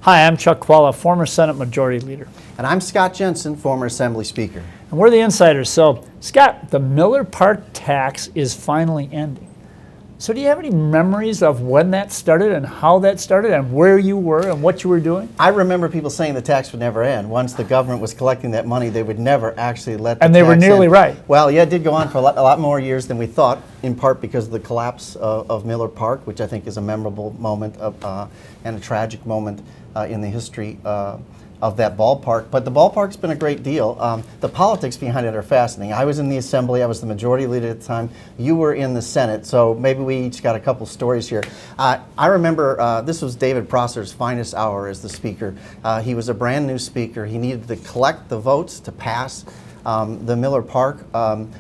Hi, I'm Chuck Chvala, former Senate Majority Leader. And I'm Scott Jensen, former Assembly Speaker. And we're the Insiders. So, Scott, the Miller Park tax is finally ending. So do you have any memories of when that started and how that started and where you were and what you were doing? I remember people saying the tax would never end. Once the government was collecting that money, they would never actually let the And they tax were nearly end. right. Well, yeah, it did go on for a lot more years than we thought, in part because of the collapse of Miller Park, which I think is a memorable moment and a tragic moment in the history of that ballpark. But the ballpark's been a great deal. The politics behind it are fascinating. I was in the Assembly. I was the Majority Leader at the time. You were in the Senate, so maybe we each got a couple stories here. I remember this was David Prosser's finest hour as the Speaker. He was a brand new Speaker. He needed to collect the votes to pass the Miller Park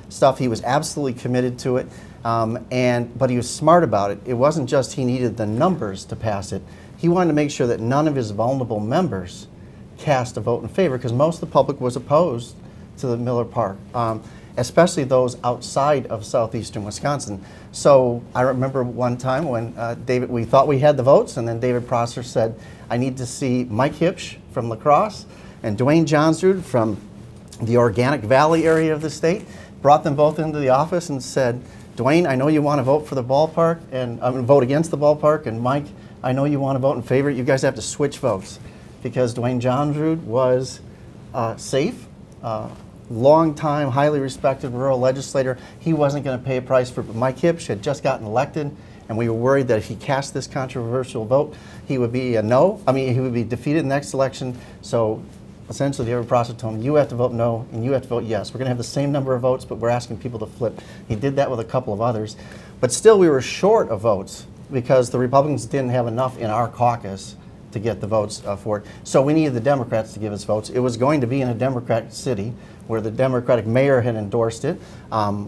stuff. He was absolutely committed to it, but he was smart about it. It wasn't just he needed the numbers to pass it. He wanted to make sure that none of his vulnerable members cast a vote in favor, because most of the public was opposed to the Miller Park, especially those outside of southeastern Wisconsin. So I remember one time when we thought we had the votes, and then David Prosser said, I need to see Mike Hipsch from La Crosse and Dwayne Johnsrud from the Organic Valley area of the state, brought them both into the office and said, Dwayne, I know you want to vote for the ballpark, and vote against the ballpark, and Mike, I know you want to vote in favor. You guys have to switch votes, because Dwayne Johnsrud was safe, long-time, highly respected rural legislator. He wasn't going to pay a price for it. But Mike Hipsch had just gotten elected, and we were worried that if he cast this controversial vote, he would be he would be defeated in the next election. So essentially, the process told him, you have to vote no, and you have to vote yes. We're going to have the same number of votes, but we're asking people to flip. He did that with a couple of others. But still, we were short of votes because the Republicans didn't have enough in our caucus to get the votes for it. So we needed the Democrats to give us votes. It was going to be in a Democratic city where the Democratic mayor had endorsed it,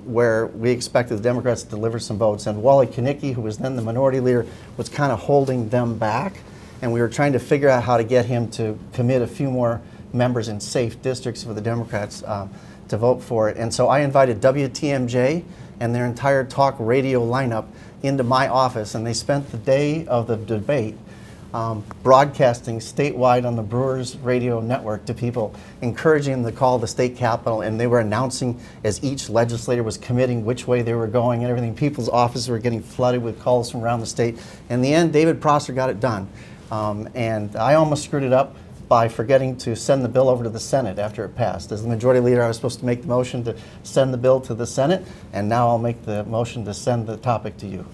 where we expected the Democrats to deliver some votes. And Wally Kinnicky, who was then the Minority Leader, was kind of holding them back. And we were trying to figure out how to get him to commit a few more members in safe districts for the Democrats to vote for it. And so I invited WTMJ and their entire talk radio lineup into my office, and they spent the day of the debate broadcasting statewide on the Brewers radio network to people, encouraging them to call the state capitol, and they were announcing as each legislator was committing which way they were going and everything. People's offices were getting flooded with calls from around the state. In the end, David Prosser got it done. And I almost screwed it up by forgetting to send the bill over to the Senate after it passed. As the Majority Leader, I was supposed to make the motion to send the bill to the Senate, and now I'll make the motion to send the topic to you.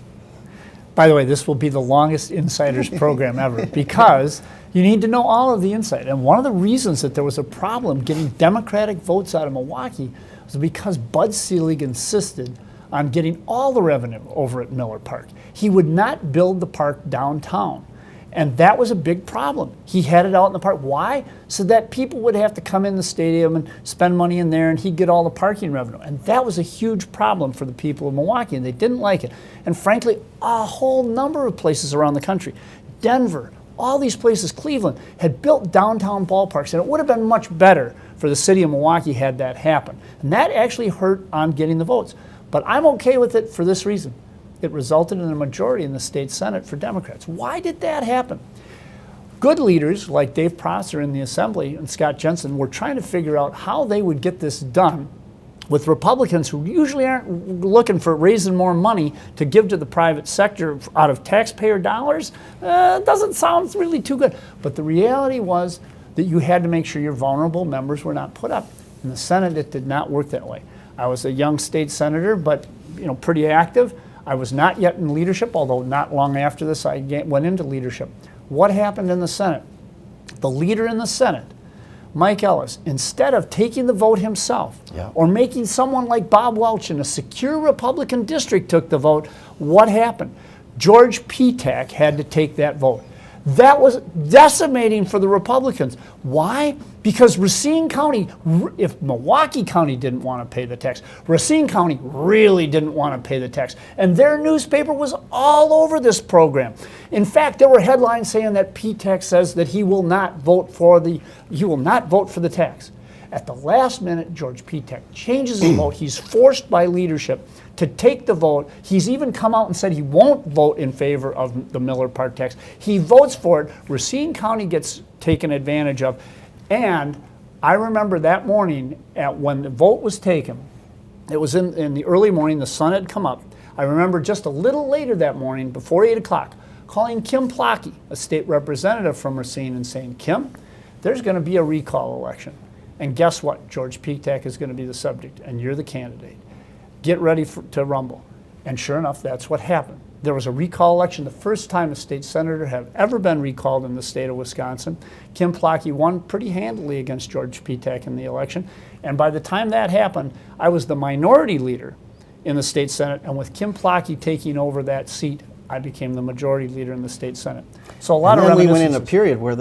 By the way, this will be the longest Insiders program ever because you need to know all of the insight. And one of the reasons that there was a problem getting Democratic votes out of Milwaukee was because Bud Selig insisted on getting all the revenue over at Miller Park. He would not build the park downtown. And that was a big problem. He had it out in the park. Why? So that people would have to come in the stadium and spend money in there, and he'd get all the parking revenue. And that was a huge problem for the people of Milwaukee, and they didn't like it. And frankly, a whole number of places around the country, Denver, all these places, Cleveland, had built downtown ballparks, and it would have been much better for the city of Milwaukee had that happen. And that actually hurt on getting the votes. But I'm okay with it for this reason. It resulted in a majority in the state Senate for Democrats. Why did that happen? Good leaders like Dave Prosser in the Assembly and Scott Jensen were trying to figure out how they would get this done with Republicans who usually aren't looking for raising more money to give to the private sector out of taxpayer dollars. Doesn't sound really too good. But the reality was that you had to make sure your vulnerable members were not put up. In the Senate, it did not work that way. I was a young state senator, but pretty active. I was not yet in leadership, although not long after this I went into leadership. What happened in the Senate? The leader in the Senate, Mike Ellis, instead of taking the vote himself or making someone like Bob Welch in a secure Republican district took the vote, what happened? George Petak had to take that vote. That was decimating for the Republicans. Why? Because Racine County, if Milwaukee County didn't want to pay the tax, Racine County really didn't want to pay the tax. And their newspaper was all over this program. In fact, there were headlines saying that Petak says that he will not vote for the tax. At the last minute, George Petek changes his vote. He's forced by leadership to take the vote. He's even come out and said he won't vote in favor of the Miller Park tax. He votes for it. Racine County gets taken advantage of. And I remember that morning when the vote was taken, it was in the early morning, the sun had come up. I remember just a little later that morning, before 8 o'clock, calling Kim Plotke, a state representative from Racine, and saying, Kim, there's going to be a recall election. And guess what? George Petek is going to be the subject, and you're the candidate. Get ready to rumble. And sure enough, that's what happened. There was a recall election, the first time a state senator had ever been recalled in the state of Wisconsin. Kim Plotke won pretty handily against George Petek in the election. And by the time that happened, I was the minority leader in the state Senate. And with Kim Plotke taking over that seat, I became the majority leader in the state Senate. So a lot of reminiscences. And then we went in a reminiscences. period where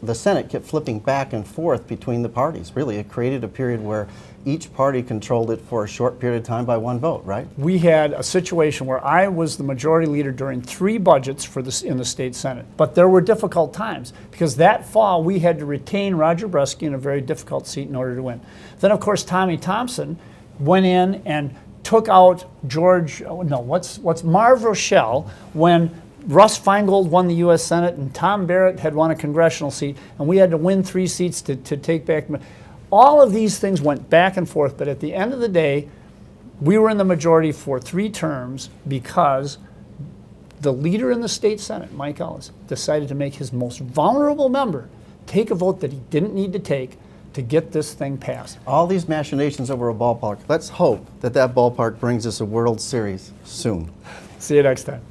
the Senate kept flipping back and forth between the parties. Really, it created a period where each party controlled it for a short period of time by one vote, right? We had a situation where I was the majority leader during 3 budgets in the state Senate. But there were difficult times because that fall we had to retain Roger Bresky in a very difficult seat in order to win. Then, of course, Tommy Thompson went in and took out Marv Rochelle when Russ Feingold won the U.S. Senate and Tom Barrett had won a congressional seat, and we had to win 3 seats to take back. All of these things went back and forth, but at the end of the day, we were in the majority for 3 terms because the leader in the state Senate, Mike Ellis, decided to make his most vulnerable member take a vote that he didn't need to take to get this thing passed. All these machinations over a ballpark. Let's hope that ballpark brings us a World Series soon. See you next time.